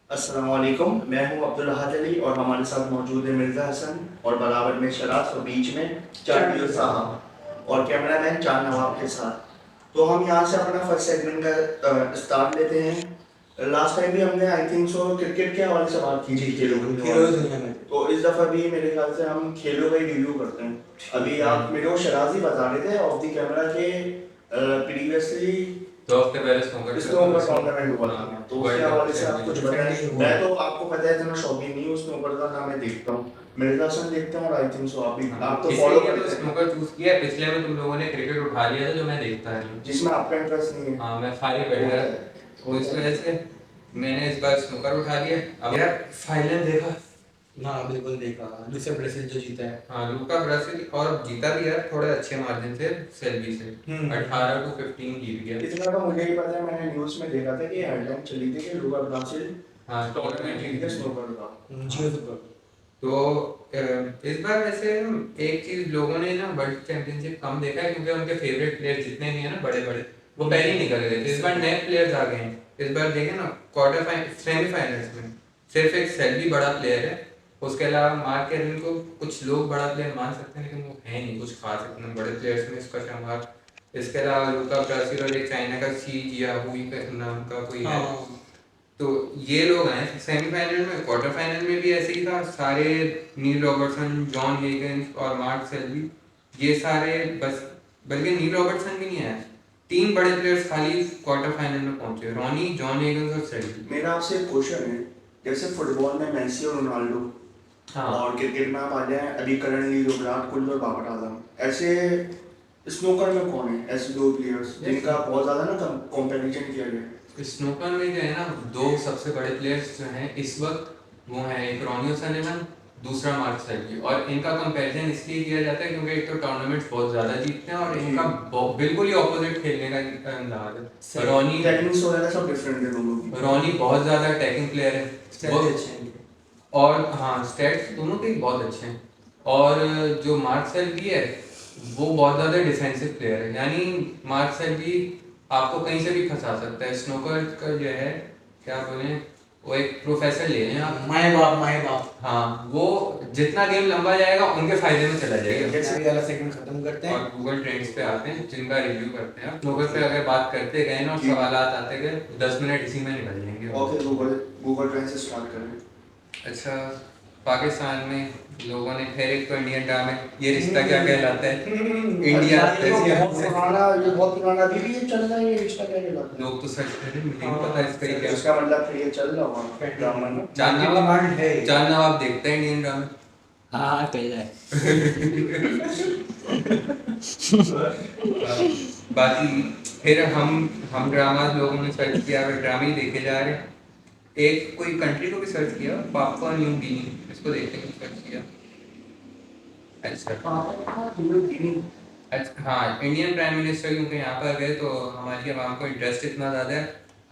अस्सलाम वालेकुम, मैं हूँ अब्दुल अहद अली और हमारे साथ मौजूद है मिर्ज़ा हसन और बराबर में शराज और बीच में चांदियो साहब और कैमरामैन चांद नवाब के साथ। तो हम यहाँ से अपना फर्स्ट सेगमेंट का स्टार्ट लेते हैं। लास्ट टाइम भी हमने आई थिंक सो क्रिकेट के हवाले से बात की थी, खेलों के हवाले से। तो इस दफ़ा भी मेरे ख्याल से हम खेलों का ही रिव्यू करते हैं। अभी आप मेरे को शराज ही बता रहे थे ऑफ द कैमरा के प्रीवियसली 2 हफ्ते पहले स्नूकर टूर्नामेंट हुआ था, तो उसके हवाले से आप कुछ बताएं। मैं तो आपको पता है इतना शौकीन नहीं हूँ स्नूकर का, ना मैं देखता हूँ, मिर्जा हसन देखते हैं और आई थिंक सो आप भी, आप तो फॉलो इसलिए तो करते हैं। स्नूकर चूज किया है। पिछले में तुम लोगों ने क्रिकेट उठा लिया था जो मैं देखता है, जिसमें आपका इंटरेस्ट नहीं है। हाँ मैं खाली बैठ गया, तो इस वजह से मैंने इस बार स्नूकर उठा लिया। अब यार फाइनल देखा? हाँ बिल्कुल देखा, लूसा ब्राजील जो जीता है। हाँ लूका ब्राजील, और जीता भी यार थोड़े अच्छे मार्जिन से सेल्बी से, 18-15 जीत गया। इतना तो मुझे ही पता है, मैंने न्यूज़ में देखा था कि हेडलाइन चली थी कि लूका ब्राजील हाँ टूर्नामेंट जीत गया स्नूकर का। जियो सुपर। तो इस बार वैसे एक चीज लोगों ने ना वर्ल्ड चैंपियनशिप कम देखा है, क्योंकि उनके फेवरेट प्लेयर जितने भी हैं ना बड़े बड़े, वो पहले ही निकल गए थे। इस बार नए प्लेयर्स आ गए हैं। इस बार देखें ना, क्वार्टर फाइनल सेमीफाइनल्स में सिर्फ एक सेल्बी बड़ा प्लेयर है, उसके अलावा मार्क कैरन को कुछ लोग बड़ा प्लेयर मान सकते हैं, लेकिन वो है नहीं कुछ खास इतने बड़े प्लेयर्स में इसका शुमार। इसके अलावा लूका ब्राजील और एक चाइना का सी जिया हुई का नाम का कोई है। तो ये लोग आए सेमीफाइनल में। क्वार्टर फाइनल में भी ऐसे ही था, सारे नील रॉबर्टसन, जॉन हेगन्स और मार्क सेल्बी, ये सारे बस, बल्कि नील रॉबर्टसन भी नहीं आया, 3 बड़े प्लेयर्स खाली क्वार्टर फाइनल में पहुंचे, रॉनी, जॉन हेगन्स और सेल्बी। मेरा आपसे एक क्वेश्चन है, जैसे फुटबॉल में मेसी और रोनाल्डो, हाँ और क्रिकेट में आप आ जाए अभी करंटली जो विराट कोहली और बाबर आजम, ऐसे स्नूकर में कौन है ऐसे दो प्लेयर्स जिनका बहुत ज़्यादा ना कंपटीशन किया गया है? स्नूकर में जो है ना, 2 सबसे बड़े प्लेयर्स जो हैं इस वक्त, वो हैं एक रॉनी ओसुलेमन, दूसरा मार्क सेल्बी। और इनका कंपैरिजन इसलिए किया जाता है क्योंकि एक तो टूर्नामेंट्स बहुत ज़्यादा जीतते हैं और इनका बिल्कुल ही ऑपोजिट खेलने का अंदाज है। रॉनी टेक्निक्स वगैरह सब डिफरेंट है दोनों की। रॉनी बहुत ज़्यादा अटैकिंग प्लेयर है वो, और हाँ स्टैट्स दोनों के बहुत अच्छे हैं। और जो मार्क सेल्बी है वो बहुत ज़्यादा डिफेंसिव प्लेयर है, यानी मार्क सेल्बी आपको कहीं से भी फंसा सकता है। स्नूकर का जो है, क्या बोले, वो एक प्रोफेसर ले लें आप, माए बाप। हाँ वो जितना गेम लंबा जाएगा उनके फायदे में चला जाएगा। जैसे भी वाला सेकंड खत्म करते हैं और गूगल ट्रेंड्स पे आते हैं जिनका रिव्यू करते हैं। स्नूकर पे अगर बात करते गए ना और सवालात आते गए, 10 मिनट इसी में निकल जाएंगे। ओके, गूगल ट्रेंड से स्टार्ट करें। अच्छा, पाकिस्तान में लोगों ने फिर एक तो इंडियन ड्रामे ये रिश्ता क्या कहलाता है, इंडिया ये बहुत पुराना अभी भी ये चल रहा है, ये रिश्ता क्या कहलाता है? लोग तो सर्च करें, मुझे नहीं पता इसका ही क्या। इसका मतलब फिर ये चल रहा होगा ड्रामा ना। चांद नवाब देखते हैं इंडियन ड्रामे? हाँ कह जाए। बाकी फिर हम ड्रामा लोगों ने सर्च किया, अगर ड्रामे ही देखे जा रहे हैं। एक कोई कंट्री को भी सर्च किया, पापुआ न्यू गिनी, इसको देखने को सर्च किया। अच्छा हाँ, इंडियन प्राइम मिनिस्टर क्योंकि यहाँ पर गए तो हमारी आवाम को इंटरेस्ट इतना ज़्यादा है,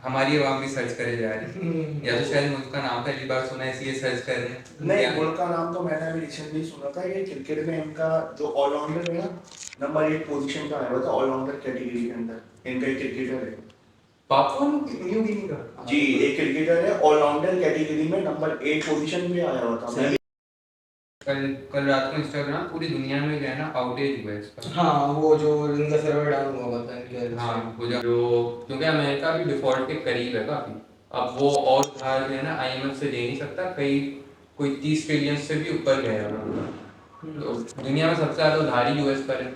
हमारी आवाम भी सर्च करे जा रही है। या तो शायद मुल्क का नाम पहली बार सुना है इसलिए सर्च कर रहे हैं। नहीं, मुल्क का नाम तो मैंने अभी रिसेंटली सुना था। ये क्रिकेट में इनका जो ऑलराउंडर है ना, नंबर 1 पोजीशन का आया हुआ था ऑलराउंडर कैटेगरी के अंदर, इनका एक क्रिकेटर है। पापुआ न्यू गिनी का जी, एक क्रिकेटर है ऑलराउंडर कैटेगरी में नंबर 1 पोजीशन पे आया हुआ था। कल रात को इंस्टाग्राम पूरी दुनिया में जो है ना आउटेज हुआ है इसका। हाँ वो जो इनका सर्वर डाउन हुआ था इनके। हाँ वो जो क्योंकि अमेरिका भी डिफॉल्ट के करीब है काफ़ी, अब वो और उधार जो है ना आईएमएफ से ले नहीं सकता, कई कोई 30 ट्रिलियन से भी ऊपर गया है। तो दुनिया में सबसे ज़्यादा उधारी यूएस पर है,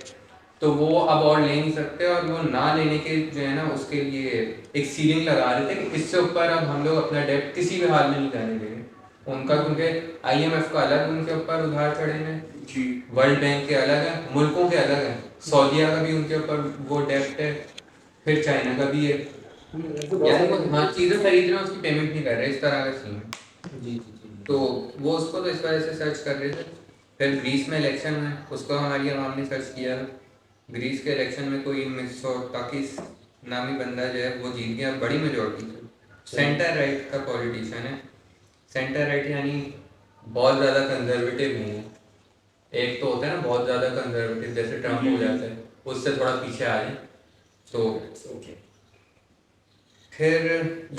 तो वो अब और ले नहीं सकते, और वो ना लेने के जो है ना उसके लिए एक सीलिंग लगा रहे थे कि इससे ऊपर अब हम लोग अपना डेट किसी भी हाल में नहीं जाने देंगे उनका, क्योंकि आईएमएफ का अलग उनके ऊपर उधार चढ़े हैं जी, वर्ल्ड बैंक के अलग है, मुल्कों के अलग है, सऊदीया का भी उनके ऊपर वो डेप्ट है, फिर चाइना का भी है, यानी वो हाँ चीज़ें खरीद रहे हैं उसकी पेमेंट नहीं कर रहे, इस तरह का सीन है। जी जी जी। तो वो उसको तो इस वजह से सर्च कर रहे थे। फिर ग्रीस में इलेक्शन है, उसको हमारी आवाम ने सर्च किया। ग्रीस के इलेक्शन में कोई मित्सोटाकिस नामी बंदा जो है वो जीत गया बड़ी मेजोरिटी से। सेंटर राइट का पॉलिटिशियन है। सेंटर राइट यानी बहुत ज़्यादा कंजर्वेटिव नहीं है, एक तो होता है ना बहुत ज़्यादा कंजर्वेटिव जैसे ट्रम्प हो जाता है, उससे थोड़ा पीछे आ जाए तो फिर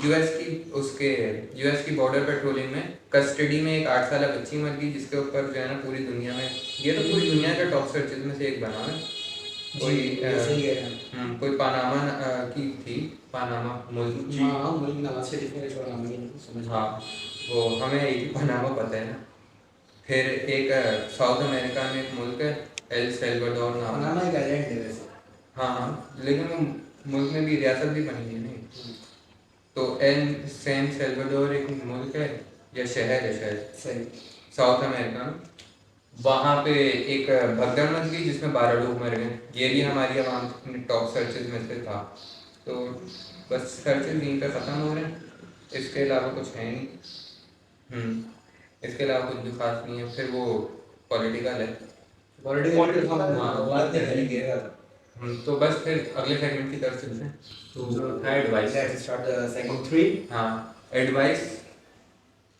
यूएस की बॉर्डर पेट्रोलिंग में कस्टडी में एक 8 साल बच्ची मर गई, जिसके ऊपर जो है ना पूरी दुनिया में, ये तो पूरी दुनिया का टॉप सर्चेज में से एक बना है। कोई सही कह रहे हैं। कोई पानामा की थी, पानामा मुल्क। हाँ, मुल्क नवाज शरीफ मेरे छोरा नाम नहीं समझ। हाँ, वो हमें एक ही पनामा पता है ना। फिर एक साउथ अमेरिका में एक मुल्क है, एल सैल्वाडोर नाम है। पनामा एक आइलैंड है वैसे। हाँ, लेकिन वो मुल्क में भी रियासत भी बनी है नहीं। तो एल सैन सैल्वाडोर एक मुल्क है या शहर है शायद, सही। साउथ अमेरिका में। वहाँ पे एक भगदड़ मच गई जिसमें 12 लोग मर गए। ये भी हमारी आवाम टॉप सर्चेज में से था। तो बस सर्चेज यहीं पे ख़त्म हो रहे हैं, इसके अलावा कुछ है नहीं। इसके अलावा कुछ भी खास नहीं है। फिर वो पॉलिटिकल है। पॉलिटिकल हम हाँ। बात करेंगे। तो बस फिर अगले सेगमेंट की तरफ चलते हैं। तो है advice. Let's start the second 3। हाँ, एडवाइस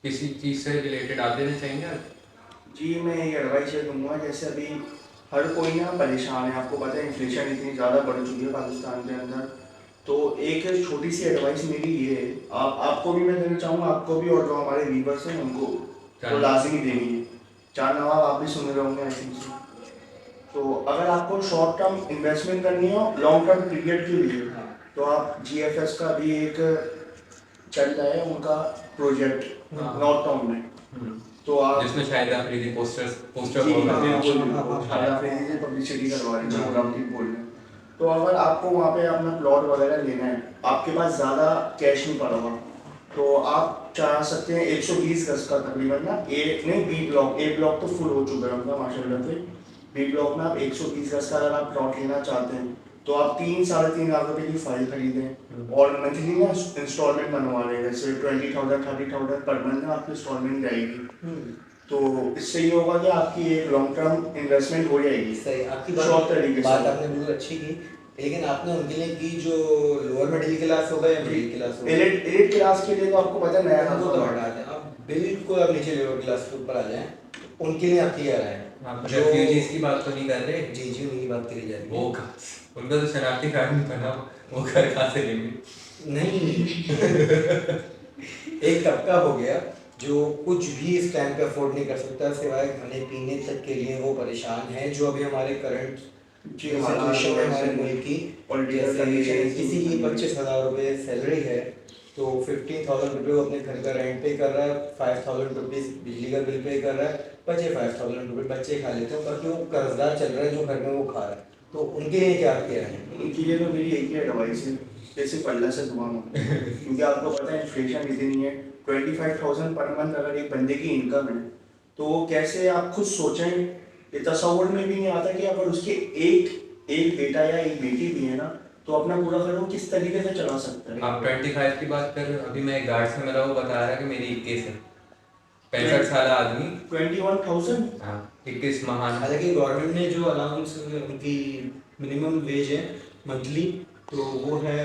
किसी चीज़ से रिलेटेड आप देना चाहेंगे आप? जी, मैं ये एडवाइस ये दूंगा, जैसे अभी हर कोई ना परेशान है, आपको पता है इन्फ्लेशन इतनी ज़्यादा बढ़ चुकी है पाकिस्तान के अंदर। तो एक छोटी सी एडवाइस मेरी ये है, आपको भी मैं देना चाहूँगा, आपको भी, और जो हमारे व्यूवर्स हैं उनको तो लाजिमी देनी है। चार नवाब आप भी सुन रहे होंगे ऐसी चीज़। तो अगर आपको शॉर्ट टर्म इन्वेस्टमेंट करनी हो लॉन्ग टर्म पीरियड के लिए, तो आप GFS का भी एक चल रहा है उनका प्रोजेक्ट नॉर्थ टाउन में। तो आप जिसमें शायद अफरीदी पोस्टर जी, बोल रहे थे। बिल्कुल पब्लिसिटी करवा रहे हैं, प्रोग्राम की बोल रहे हैं। तो अगर आपको वहाँ पे अपना प्लॉट वगैरह लेना है, आपके पास ज़्यादा कैश नहीं पड़ा हुआ, तो आप चाह सकते हैं 120 गज का तकरीबन ना, B ब्लॉक तो फुल हो चुका है उनका माशाल्लाह से। B ब्लॉक में आप 120 गज का अगर आप प्लॉट लेना चाहते हैं, तो आप 3-3.5 लाख रुपए की फाइल खरीदें और मंथली ना इंस्टॉलमेंट बनवा रहे हैं, जैसे 20,000 30,000 पर मंथ में आपकी इंस्टॉलमेंट जाएगी। तो इससे ये होगा कि आपकी एक लॉन्ग टर्म इन्वेस्टमेंट हो जाएगी। सही, आपकी शॉर्ट तरीके बात से। आपने बिल्कुल अच्छी की, लेकिन आपने उनके लिए की जो लोअर मिडिल क्लास होगा या मिडिल क्लास होगा। एलिट क्लास के लिए तो आपको पता है नया उनको नाम तो होगा। हटा दें, आप बिल्कुल आप नीचे लोअर क्लास के ऊपर आ जाएं, उनके लिए आप तैयार हैं। आप रेफ्यूजीज की बात तो नहीं कर रहे? जी जी, उनकी बात करी जा रही है। वो उनका तो शनाख्ती कार्ड नहीं बना, वो घर कहाँ से लेंगे? नहीं एक तबका हो गया जो कुछ भी इस टाइम पे अफोर्ड नहीं कर सकता, सिवाय खाने पीने तक के लिए वो परेशान है। जो अभी हमारे करंट सिचुएशन है हमारे मुल्क की, जैसे किसी की 25,000 रुपये सैलरी है तो 15,000 रुपये वो अपने घर का रेंट पे कर रहा है, 5,000 रुपीज़ बिजली का बिल पे कर रहा है, बचे 5,000 रुपये बच्चे खा लेते हैं, बाकी वो कर्जदार चल रहा है जो घर में वो खा रहा है। तो उनके लिए क्या किया है? उनके लिए तो मेरी एक ही एडवाइस है, जैसे अल्लाह से दुआ मांगो, क्योंकि आपको पता है इन्फ्लेशन इतनी है। 25,000 पर मंथ अगर एक बंदे की इनकम है, तो वो कैसे, आप खुद सोचें, ये तस्वुर में भी नहीं आता कि अगर उसके एक बेटा या एक बेटी भी है ना, तो अपना पूरा घर वो किस तरीके से चला सकता है। आप 25 की बात कर रहे हो? अभी मैं एक गार्ड से मिला, वो बता रहा है कि मेरी 21 है। 65 साल आदमी 21,000। हाँ, 21 महान। हालांकि गवर्नमेंट ने जो अलाउंस उनकी मिनिमम वेज है मंथली, तो वो है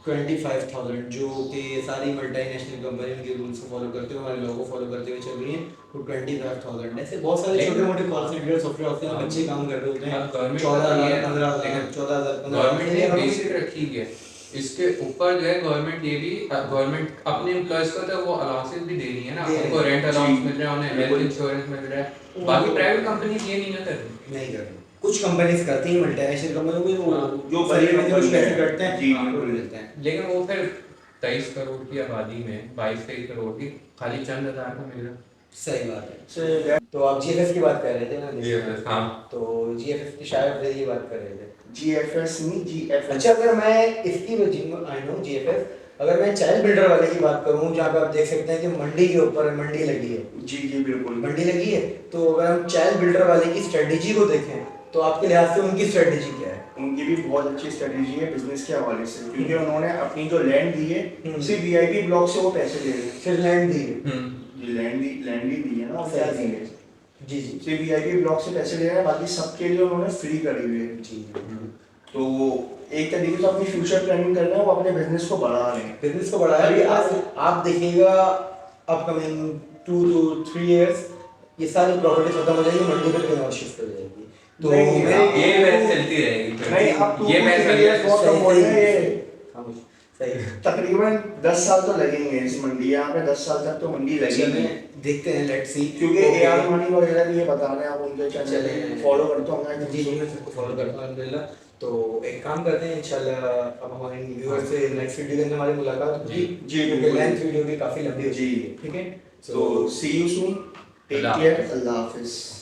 25,000, जो कि सारी मल्टीनेशनल कंपनी उनके रूल्स को फॉलो करते हुए, हमारे लॉ को फॉलो करते हुए चल रही है। तो 25,000 ऐसे बहुत सारे छोटे मोटे कॉल सेंटर सॉफ्टवेयर होते हैं, बच्चे काम कर रहे होते हैं। 14,000 15,000 14,000 गवर्नमेंट ने बेसिक रखी है। इसके ऊपर जो है गवर्नमेंट ये भी, गवर्नमेंट अपने एम्प्लॉयज को तो वो अलाउंसेस भी दे रही है ना, उनको रेंट अलाउंस मिल रहा है, उन्हें हेल्थ इंश्योरेंस मिल रहा है। बाकी प्राइवेट कंपनीज ये नहीं ना कर रही। नहीं कर रही। कुछ कंपनीज करती हैं, मल्टीनेशनल कंपनी जो बड़े में जो बड़े पैसे करते हैं जी, वो मिलते हैं। लेकिन वो फिर 23 करोड़ की आबादी में 22-23 करोड़ की खाली चंद हज़ार का मिल रहा है। सही बात है। तो आप GFS की बात कर रहे थे ना? GFS, हाँ। तो GFS की शायद की बात कर रहे थे। GFS नहीं, GFS। अच्छा, अगर मैं इसकी आई नो GFS, अगर मैं चाइल्ड बिल्डर वाले की बात करूं, जहाँ पे आप देख सकते हैं कि मंडी के ऊपर मंडी लगी है। जी जी बिल्कुल मंडी लगी है। तो अगर हम चाइल्ड बिल्डर वाले की स्ट्रेटेजी को देखें, तो आपके लिहाज से उनकी स्ट्रेटेजी क्या है? उनकी भी बहुत अच्छी स्ट्रेटेजी है बिजनेस के हवाले से, क्योंकि उन्होंने अपनी जो लैंड दी है सिर्फ VIP ब्लॉक से वो पैसे ले रहे हैं। सिर्फ लैंड दी है, लैंड ही दी है ना, क्या दी है? जी जी सिर्फ VIP ब्लॉक से पैसे ले रहे हैं, बाकी सबके लिए उन्होंने फ्री करी हुई है। जी। तो एक तरीके से अपनी फ्यूचर प्लानिंग कर रहे हैं, वो अपने बिजनेस को बढ़ा रहे हैं। बिजनेस को बढ़ाया भी। आप देखिएगा अपकमिंग 2 to 3 years ये सारी प्रॉपर्टी खत्म हो जाएगी, मंडी पे कहीं और शिफ्ट हो जाएगी। तो ये बहस चलती रहेगी। नहीं, आप ये बहस बहुत कम बोल रहे हैं ये। सही तकरीबन 10 साल तो लगेंगे इस मंडी, यहाँ पे 10 साल तक तो मंडी लगेगी। चलें देखते हैं, लेट्स सी। क्योंकि एआर रहमानी वगैरह भी ये बता रहे हैं, आप उनके चैनल चलें। फॉलो करते होंगे। जी मैं सबको फॉलो करता हूँ अल्हम्दुलिल्लाह। तो एक काम करते हैं इंशाल्लाह, अब हमारे व्यूअर से नेक्स्ट वीडियो के अंदर हमारी मुलाकात होगी। जी क्योंकि लेंथ वीडियो भी काफ़ी लंबी हो जी। ठीक है। तो सी यू सून, टेक केयर, अल्लाह हाफिज़।